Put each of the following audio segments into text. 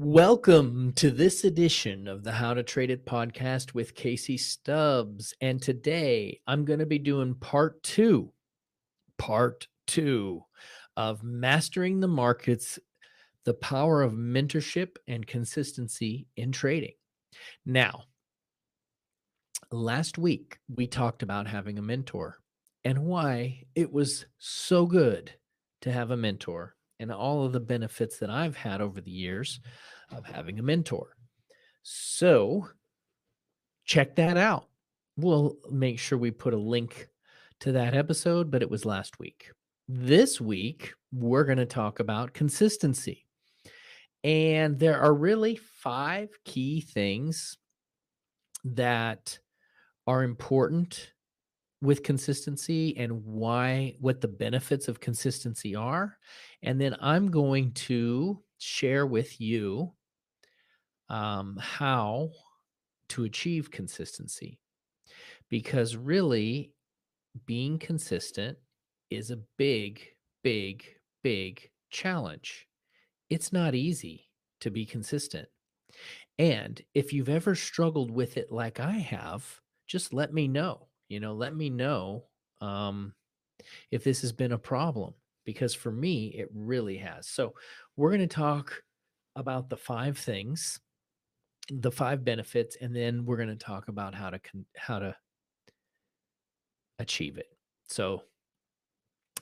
Welcome to this edition of the How to Trade It podcast with Casey Stubbs. And today I'm going to be doing part two of Mastering the Markets, the Power of Mentorship and Consistency in Trading. Now, last week we talked about having a mentor and why it was so good to have a mentor and all of the benefits that I've had over the years of having a mentor. So check that out. We'll make sure we put a link to that episode, but it was last week. This week, we're going to talk about consistency. And there are really 5 key things that are important with consistency and what the benefits of consistency are. And then I'm going to share with you how to achieve consistency, because really being consistent is a big, big, big challenge. It's not easy to be consistent. And if you've ever struggled with it like I have, just let me know. Let me know if this has been a problem, because for me, it really has. So, we're going to talk about the 5 things, the 5 benefits, and then we're going to talk about how to achieve it. So,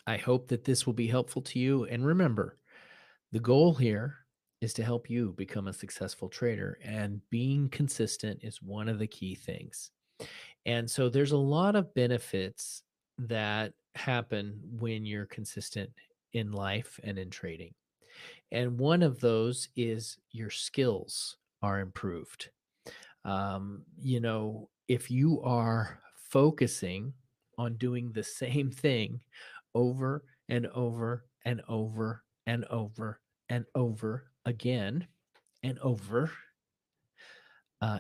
I hope that this will be helpful to you. And remember, the goal here is to help you become a successful trader, and being consistent is one of the key things. And so there's a lot of benefits that happen when you're consistent in life and in trading. And one of those is your skills are improved. If you are focusing on doing the same thing over and over and over and over and over again and over,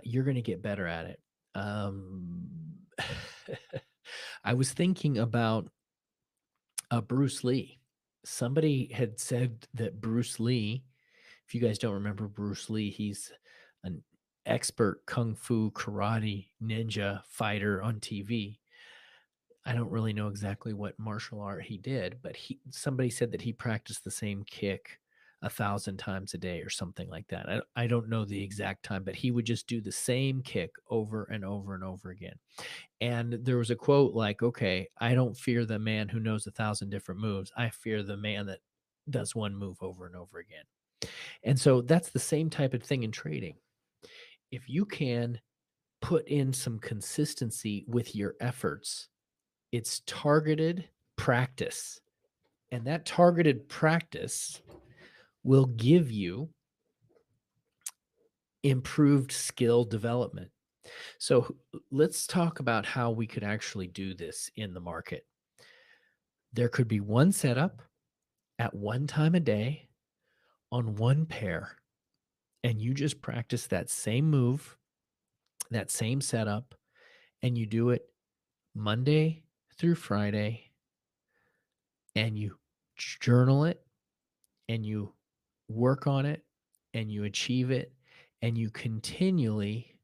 you're going to get better at it. I was thinking about Bruce Lee. Somebody had said that Bruce Lee, if you guys don't remember Bruce Lee, he's an expert kung fu karate ninja fighter on TV. I don't really know exactly what martial art he did, but somebody said that he practiced the same kick 1,000 times a day or something like that. I don't know the exact time, but he would just do the same kick over and over and over again. And there was a quote like, okay, I don't fear the man who knows 1,000 different moves. I fear the man that does one move over and over again. And so that's the same type of thing in trading. If you can put in some consistency with your efforts, it's targeted practice. And that targeted practice will give you improved skill development. So let's talk about how we could actually do this in the market. There could be one setup at one time a day on one pair, and you just practice that same move, that same setup, and you do it Monday through Friday, and you journal it, and you work on it, and you achieve it, and you continually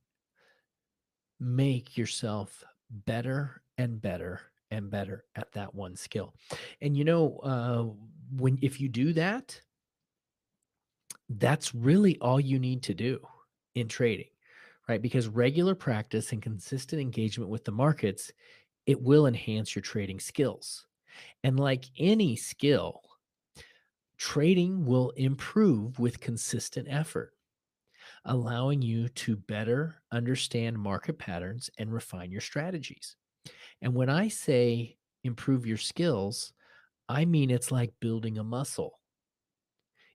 make yourself better and better and better at that one skill. And if you do that, that's really all you need to do in trading, right? Because regular practice and consistent engagement with the markets, it will enhance your trading skills. And like any skill, trading will improve with consistent effort, allowing you to better understand market patterns and refine your strategies. And when I say improve your skills, I mean it's like building a muscle.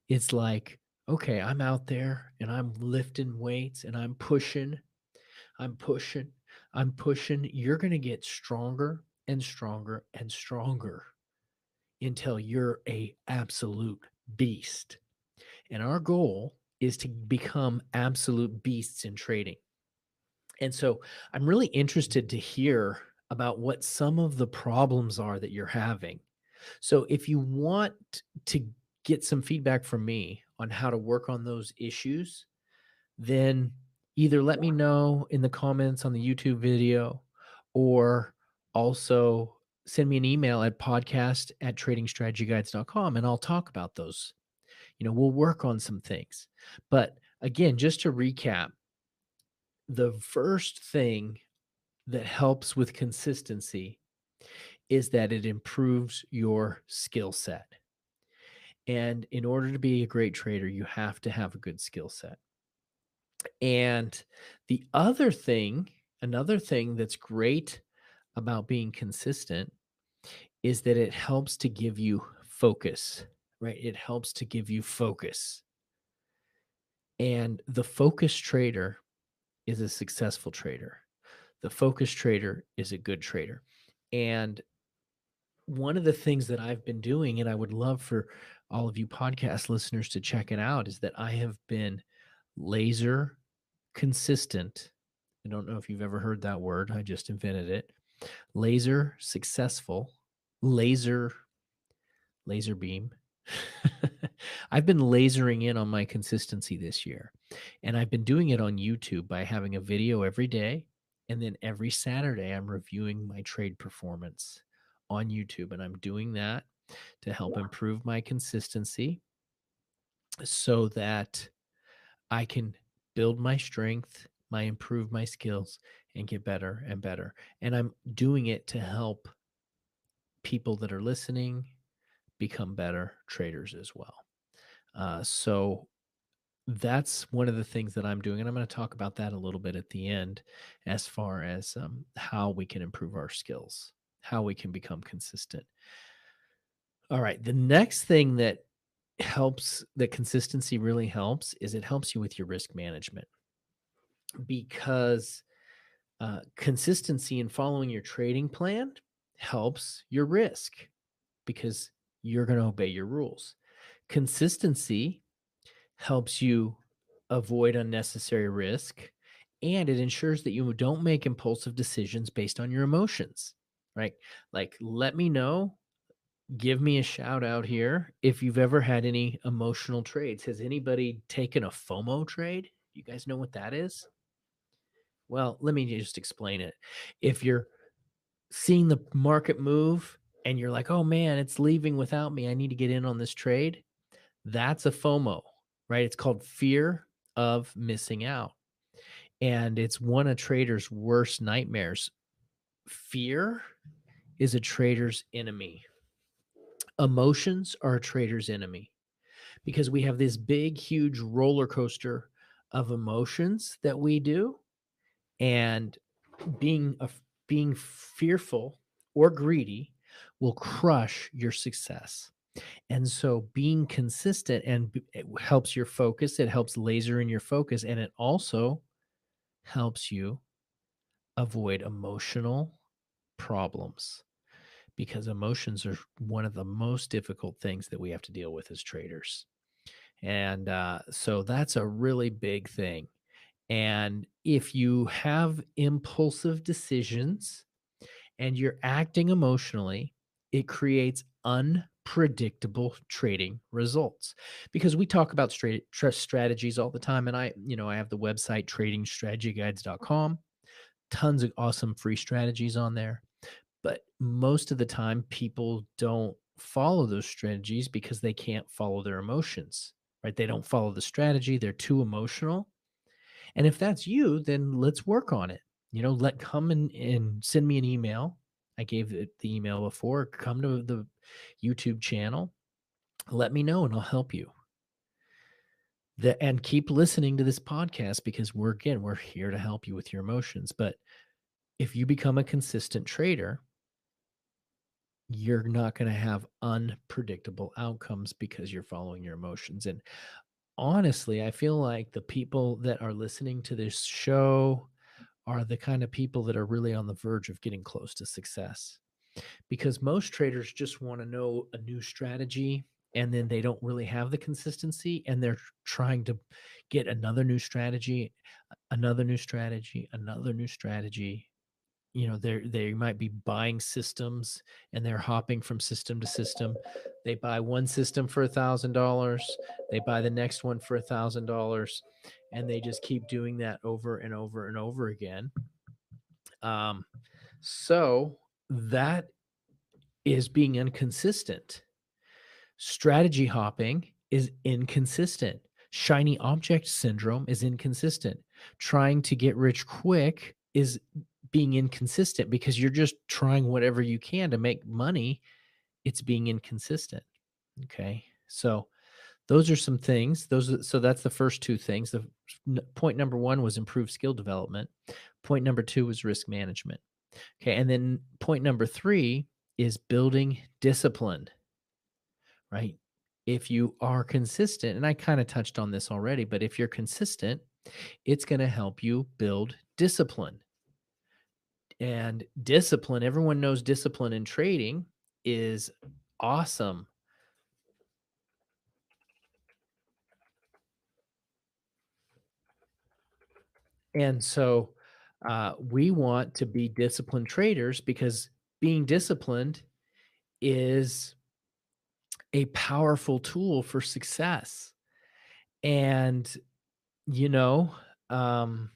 It's like, okay, I'm out there and I'm lifting weights and I'm pushing, I'm pushing, I'm pushing. You're going to get stronger and stronger and stronger until you're a absolute beast. And our goal is to become absolute beasts in trading. And so I'm really interested to hear about what some of the problems are that you're having. So if you want to get some feedback from me on how to work on those issues, then either let me know in the comments on the YouTube video, or also send me an email at podcast@tradingstrategyguides.com, and I'll talk about those. We'll work on some things. But again, just to recap, the first thing that helps with consistency is that it improves your skill set. And in order to be a great trader, you have to have a good skill set. And another thing that's great about being consistent is that it helps to give you focus, right? It helps to give you focus. And the focused trader is a successful trader. The focused trader is a good trader. And one of the things that I've been doing, and I would love for all of you podcast listeners to check it out, is that I have been laser consistent. I don't know if you've ever heard that word. I just invented it. Laser successful, laser beam. I've been lasering in on my consistency this year. And I've been doing it on YouTube by having a video every day. And then every Saturday, I'm reviewing my trade performance on YouTube. And I'm doing that to help improve my consistency so that I can build my strength, improve my skills, and get better and better. And I'm doing it to help people that are listening become better traders as well. So that's one of the things that I'm doing. And I'm going to talk about that a little bit at the end as far as how we can improve our skills, how we can become consistent. All right. The next thing that consistency really helps is it helps you with your risk management, because consistency in following your trading plan helps your risk because you're going to obey your rules. Consistency helps you avoid unnecessary risk, and it ensures that you don't make impulsive decisions based on your emotions, right? Like, let me know, give me a shout out here if you've ever had any emotional trades. Has anybody taken a FOMO trade? You guys know what that is? Well, let me just explain it. If you're seeing the market move and you're like, oh man, it's leaving without me, I need to get in on this trade. That's a FOMO, right? It's called fear of missing out. And it's one of traders' worst nightmares. Fear is a trader's enemy. Emotions are a trader's enemy, because we have this big, huge roller coaster of emotions that we do. And being fearful or greedy will crush your success. And so being consistent it helps your focus. It helps laser in your focus, and it also helps you avoid emotional problems, because emotions are one of the most difficult things that we have to deal with as traders. And so that's a really big thing. And if you have impulsive decisions and you're acting emotionally, it creates unpredictable trading results, because we talk about strategies all the time. And I have the website tradingstrategyguides.com, tons of awesome free strategies on there. But most of the time, people don't follow those strategies because they can't follow their emotions, right? They don't follow the strategy. They're too emotional. And if that's you, then let's work on it. Come and send me an email. I gave the email before. Come to the YouTube channel. Let me know and I'll help you. And keep listening to this podcast, because we're here to help you with your emotions. But if you become a consistent trader, you're not going to have unpredictable outcomes because you're following your emotions. And honestly, I feel like the people that are listening to this show are the kind of people that are really on the verge of getting close to success, because most traders just want to know a new strategy, and then they don't really have the consistency, and they're trying to get another new strategy, another new strategy, another new strategy. they might be buying systems and they're hopping from system to system. They buy one system for $1,000, they buy the next one for $1,000, and they just keep doing that over and over and over again. Um, so that is being inconsistent. Strategy hopping is inconsistent. Shiny object syndrome is inconsistent. Trying to get rich quick is being inconsistent because you're just trying whatever you can to make money. It's being inconsistent. Okay. So those are some things. So that's the first two things. Point number one was improved skill development. Point number two was risk management. Okay. And then point number three is building discipline, right? If you are consistent, and I kind of touched on this already, but if you're consistent, it's going to help you build discipline. And discipline, everyone knows discipline in trading is awesome. And so we want to be disciplined traders because being disciplined is a powerful tool for success. And, you know, um,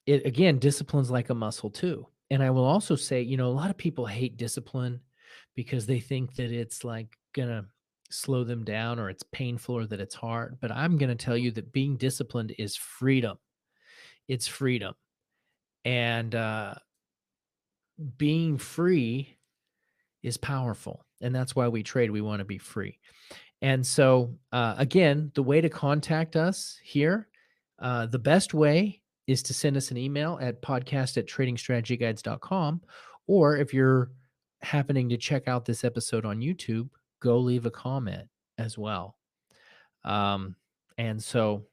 it again, discipline's like a muscle too. And I will also say, a lot of people hate discipline because they think that it's like gonna slow them down or it's painful or that it's hard. But I'm gonna tell you that being disciplined is freedom. It's freedom. And being free is powerful. And that's why we trade. We want to be free. And so, again, the way to contact us here, the best way is to send us an email at podcast@tradingstrategyguides.com. Or if you're happening to check out this episode on YouTube, go leave a comment as well. And so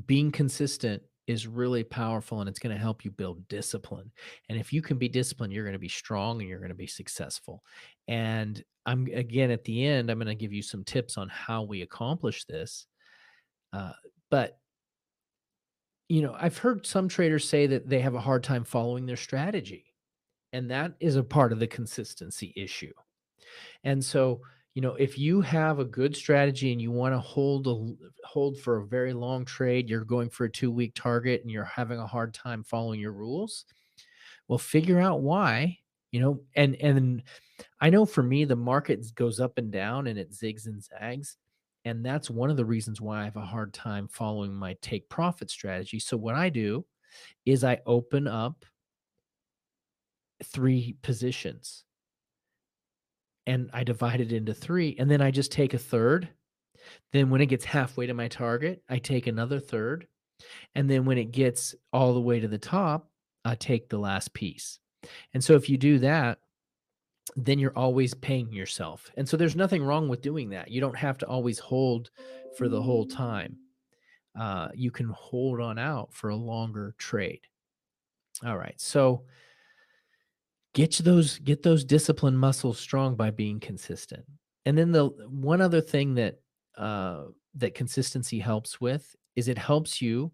being consistent is really powerful and it's going to help you build discipline. And if you can be disciplined, you're going to be strong and you're going to be successful. And I'm again at the end, I'm going to give you some tips on how we accomplish this. But I've heard some traders say that they have a hard time following their strategy, and that is a part of the consistency issue. And so, if you have a good strategy and you want to hold for a very long trade, you're going for a 2-week target and you're having a hard time following your rules, well, figure out why, and I know for me the market goes up and down and it zigs and zags, and that's one of the reasons why I have a hard time following my take profit strategy. So what I do is I open up 3 positions and I divide it into 3, and then I just take a third. Then when it gets halfway to my target, I take another third, and then when it gets all the way to the top, I take the last piece. And so if you do that, then you're always paying yourself. And so there's nothing wrong with doing that. You don't have to always hold for the whole time. You can hold on out for a longer trade. All right. So get those discipline muscles strong by being consistent. And then the one other thing that consistency helps with is it helps you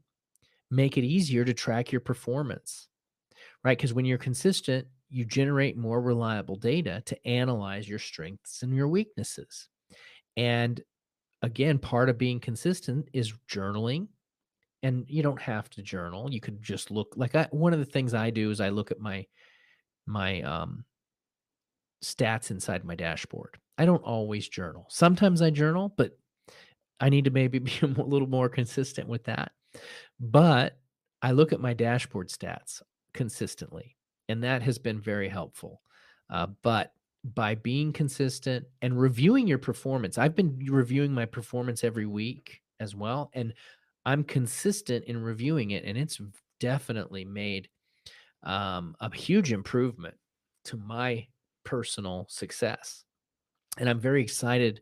make it easier to track your performance, right? Because when you're consistent, you generate more reliable data to analyze your strengths and your weaknesses. And again, part of being consistent is journaling. And you don't have to journal. You could just look like one of the things I do is I look at my stats inside my dashboard. I don't always journal. Sometimes I journal, but I need to maybe be a little more consistent with that. But I look at my dashboard stats consistently, and that has been very helpful. But by being consistent and reviewing your performance, I've been reviewing my performance every week as well. And I'm consistent in reviewing it, and it's definitely made a huge improvement to my personal success. And I'm very excited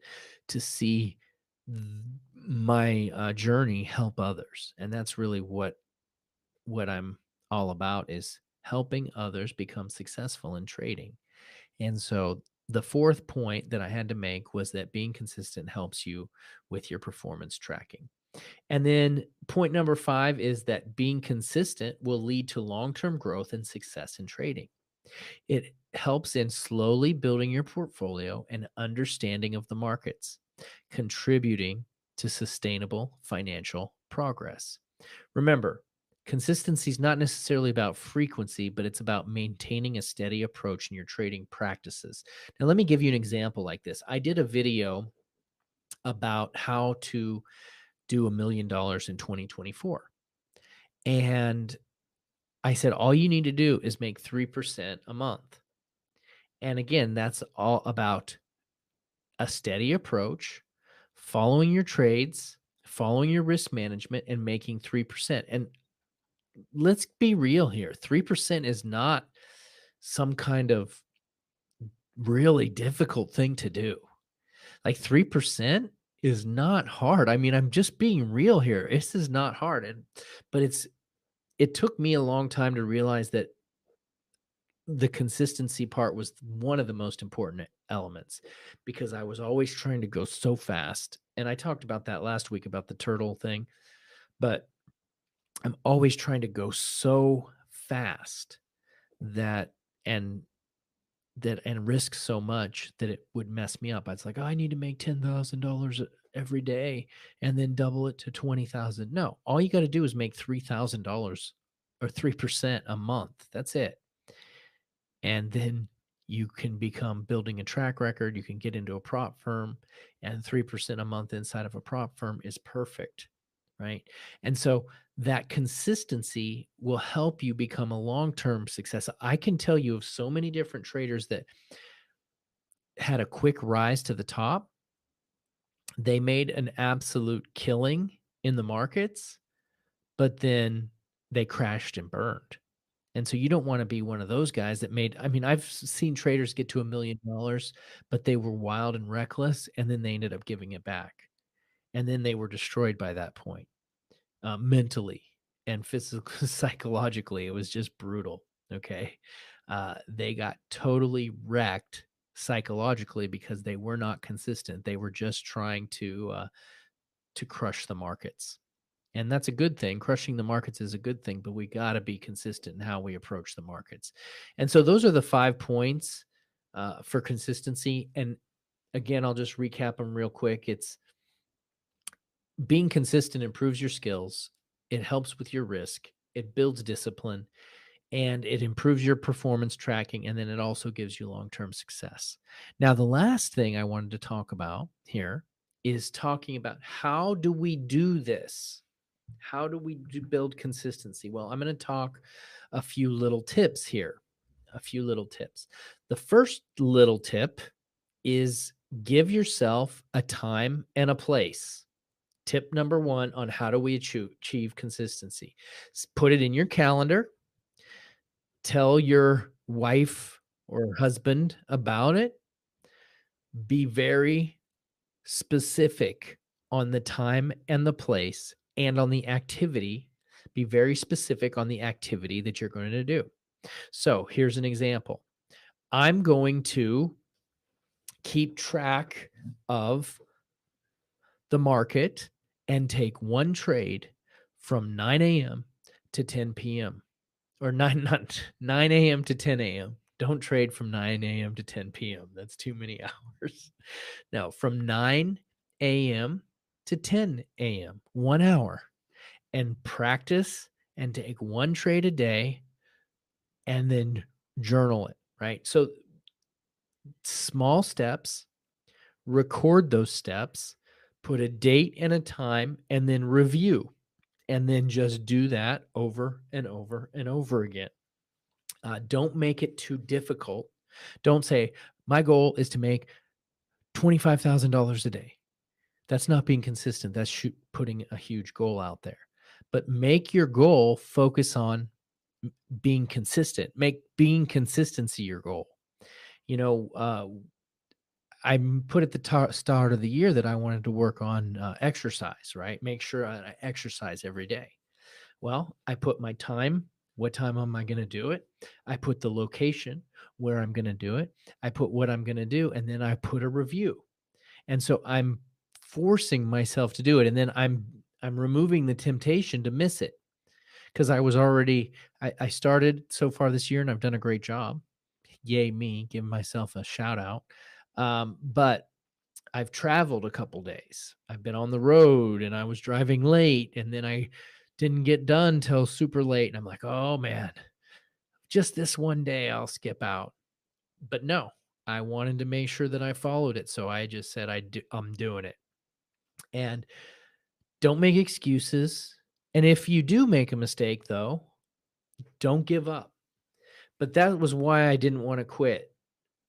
to see my journey help others. And that's really what I'm all about is helping others become successful in trading. And so the fourth point that I had to make was that being consistent helps you with your performance tracking. And then point number 5 is that being consistent will lead to long-term growth and success in trading. It helps in slowly building your portfolio and understanding of the markets, contributing to sustainable financial progress. Remember, consistency is not necessarily about frequency, but it's about maintaining a steady approach in your trading practices. Now, let me give you an example like this. I did a video about how to do $1 million in 2024. And I said, all you need to do is make 3% a month. And again, that's all about a steady approach, following your trades, following your risk management, and making 3%. And let's be real here, 3% is not some kind of really difficult thing to do. Like 3% is not hard. I mean, I'm just being real here. This is not hard. But it took me a long time to realize that the consistency part was one of the most important elements, because I was always trying to go so fast. And I talked about that last week about the turtle thing, but I'm always trying to go so fast that and and risk so much that it would mess me up. It's like, oh, I need to make $10,000 every day and then double it to 20,000. No, all you got to do is make $3,000 or 3% a month. That's it. And then you can become building a track record. You can get into a prop firm, and 3% a month inside of a prop firm is perfect. Right. And so that consistency will help you become a long term success. I can tell you of so many different traders that had a quick rise to the top. They made an absolute killing in the markets, but then they crashed and burned. And so you don't want to be one of those guys that made, I mean, I've seen traders get to $1 million, but they were wild and reckless, and then they ended up giving it back. And then they were destroyed by that point, mentally and physically, psychologically. It was just brutal. Okay. They got totally wrecked psychologically because they were not consistent. They were just trying to crush the markets. And that's a good thing. Crushing the markets is a good thing, but we got to be consistent in how we approach the markets. And so those are the 5 points for consistency. And again, I'll just recap them real quick. It's being consistent improves your skills. It helps with your risk. It builds discipline, and it improves your performance tracking. And then it also gives you long-term success. Now, the last thing I wanted to talk about here is talking about how do we do this? How do we build consistency? Well, I'm going to talk a few little tips here. A few little tips. The first little tip is give yourself a time and a place. Tip number 1 on how do we achieve consistency. Put it in your calendar. Tell your wife or husband about it. Be very specific on the time and the place and on the activity. Be very specific on the activity that you're going to do. So here's an example. I'm going to keep track of the market and take one trade from 9 a.m. to 10 p.m. or 9 a.m. to 10 a.m. Don't trade from 9 a.m. to 10 p.m. That's too many hours. Now, from 9 a.m. to 10 a.m., 1 hour, and practice and take one trade a day and then journal it, right? So small steps, record those steps, put a date and a time, and then review. And then just do that over and over and over again. Don't make it too difficult. Don't say, my goal is to make $25,000 a day. That's not being consistent. That's putting a huge goal out there. But make your goal focus on being consistent. Make being consistency your goal. You know, I put at the start of the year that I wanted to work on exercise, right? Make sure I exercise every day. Well, I put my time. What time am I going to do it? I put the location where I'm going to do it. I put what I'm going to do, and then I put a review. And so I'm forcing myself to do it. And then I'm removing the temptation to miss it because I started so far this year and I've done a great job. Yay me, give myself a shout out. But I've traveled a couple days. I've been on the road and I was driving late and then I didn't get done till super late. And I'm like, oh man, just this one day I'll skip out. But no, I wanted to make sure that I followed it. So I just said I'm doing it. And don't make excuses. And if you do make a mistake, though, don't give up. But that was why I didn't want to quit,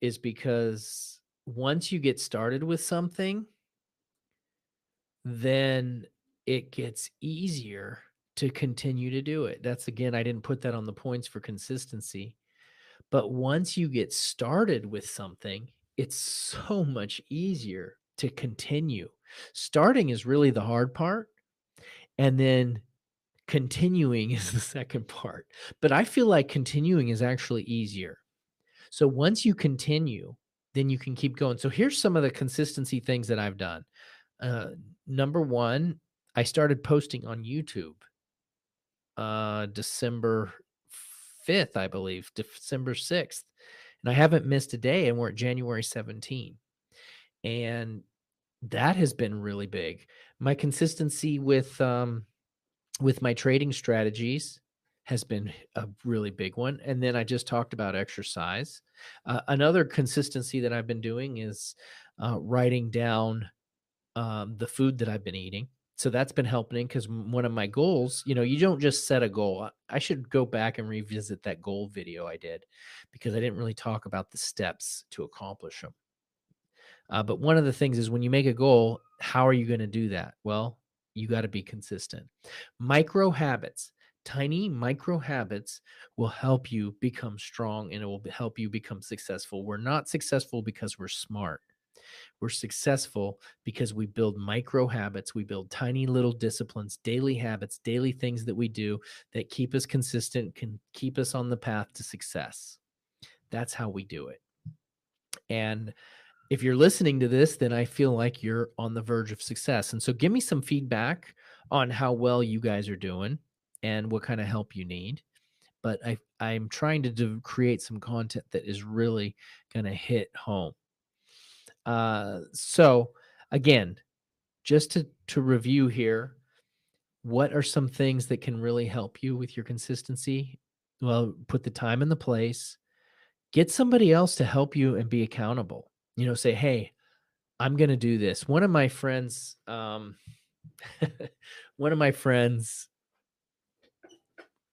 is because once you get started with something, then it gets easier to continue to do it. That's again, I didn't put that on the points for consistency. But once you get started with something, it's so much easier to continue. Starting is really the hard part. And then continuing is the second part. But I feel like continuing is actually easier. So once you continue, then you can keep going. So here's some of the consistency things that I've done. Uh, Number one, I started posting on YouTube December 5th, I believe, December 6th. And I haven't missed a day, and we're at January 17. And that has been really big. My consistency with my trading strategies has been a really big one. And then I just talked about exercise. Another consistency that I've been doing is writing down the food that I've been eating. So that's been helping because one of my goals, you don't just set a goal. I should go back and revisit that goal video I did because I didn't really talk about the steps to accomplish them. But one of the things is when you make a goal, how are you going to do that? Well, you got to be consistent. Micro habits, tiny micro habits will help you become strong and it will help you become successful. We're not successful because we're smart. We're successful because we build micro habits. We build tiny little disciplines, daily habits, daily things that we do that keep us consistent, can keep us on the path to success. That's how we do it. And if you're listening to this, then I feel like you're on the verge of success. And so give me some feedback on how well you guys are doing and what kind of help you need. But I'm trying to create some content that is really going to hit home. So again, just to review here, what are some things that can really help you with your consistency? Well, put the time and the place, get somebody else to help you and be accountable. Say, hey, I'm going to do this. One of my friends, one of my friends,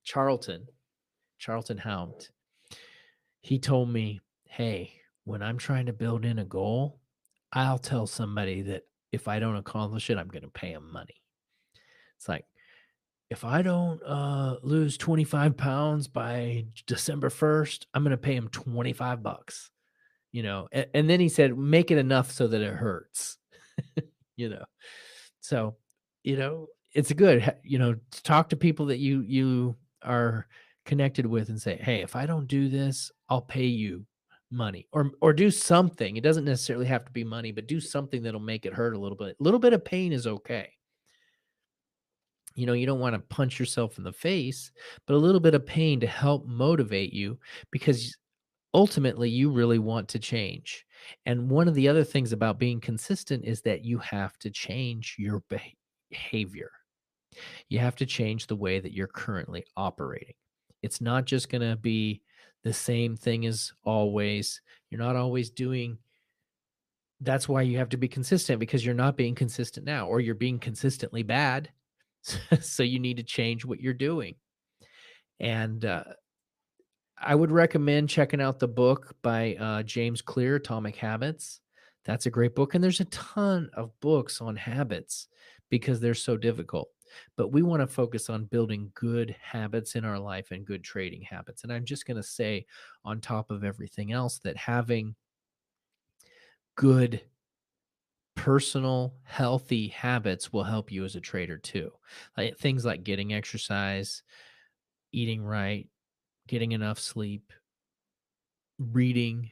Charlton, Charlton Hount, he told me, hey, when I'm trying to build in a goal, I'll tell somebody that if I don't accomplish it, I'm going to pay them money. It's like, if I don't lose 25 pounds by December 1st, I'm going to pay him 25 bucks, and then he said, make it enough so that it hurts, you know? So, it's good, to talk to people that you are connected with and say, "Hey, if I don't do this, I'll pay you money," or do something. It doesn't necessarily have to be money, but do something that'll make it hurt a little bit. A little bit of pain is okay. You don't want to punch yourself in the face, but a little bit of pain to help motivate you because ultimately you really want to change. And one of the other things about being consistent is that you have to change your behavior. You have to change the way that you're currently operating. It's not just going to be the same thing as always. You're not always doing. That's why you have to be consistent, because you're not being consistent now, or you're being consistently bad. So you need to change what you're doing. And I would recommend checking out the book by James Clear, Atomic Habits. That's a great book. And there's a ton of books on habits because they're so difficult. But we want to focus on building good habits in our life and good trading habits. And I'm just going to say, on top of everything else, that having good personal healthy habits will help you as a trader too. Like things like getting exercise, eating right, getting enough sleep, reading,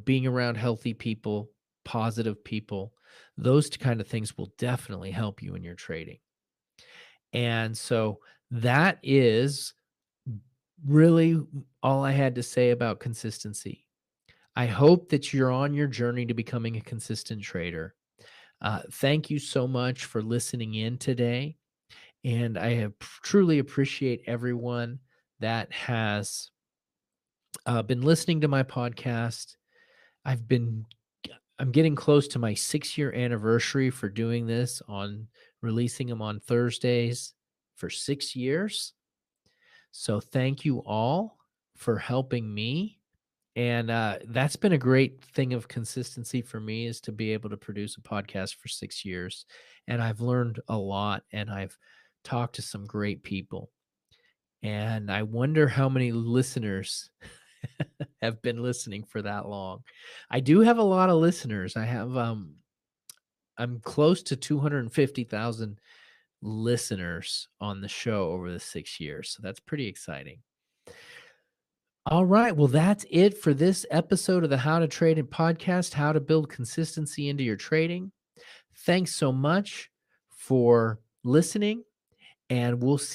being around healthy people, positive people, those kind of things will definitely help you in your trading. And so that is really all I had to say about consistency. I hope that you're on your journey to becoming a consistent trader. Thank you so much for listening in today. And I have truly appreciate everyone that has been listening to my podcast. I've been I'm getting close to my 6-year anniversary for doing this on releasing them on Thursdays for 6 years. So thank you all for helping me. And that's been a great thing of consistency for me, is to be able to produce a podcast for 6 years. And I've learned a lot, and I've talked to some great people. And I wonder how many listeners have been listening for that long. I do have a lot of listeners. I'm close to 250,000 listeners on the show over the 6 years. So that's pretty exciting. All right. Well, that's it for this episode of the How to Trade It podcast, how to build consistency into your trading. Thanks so much for listening, and we'll see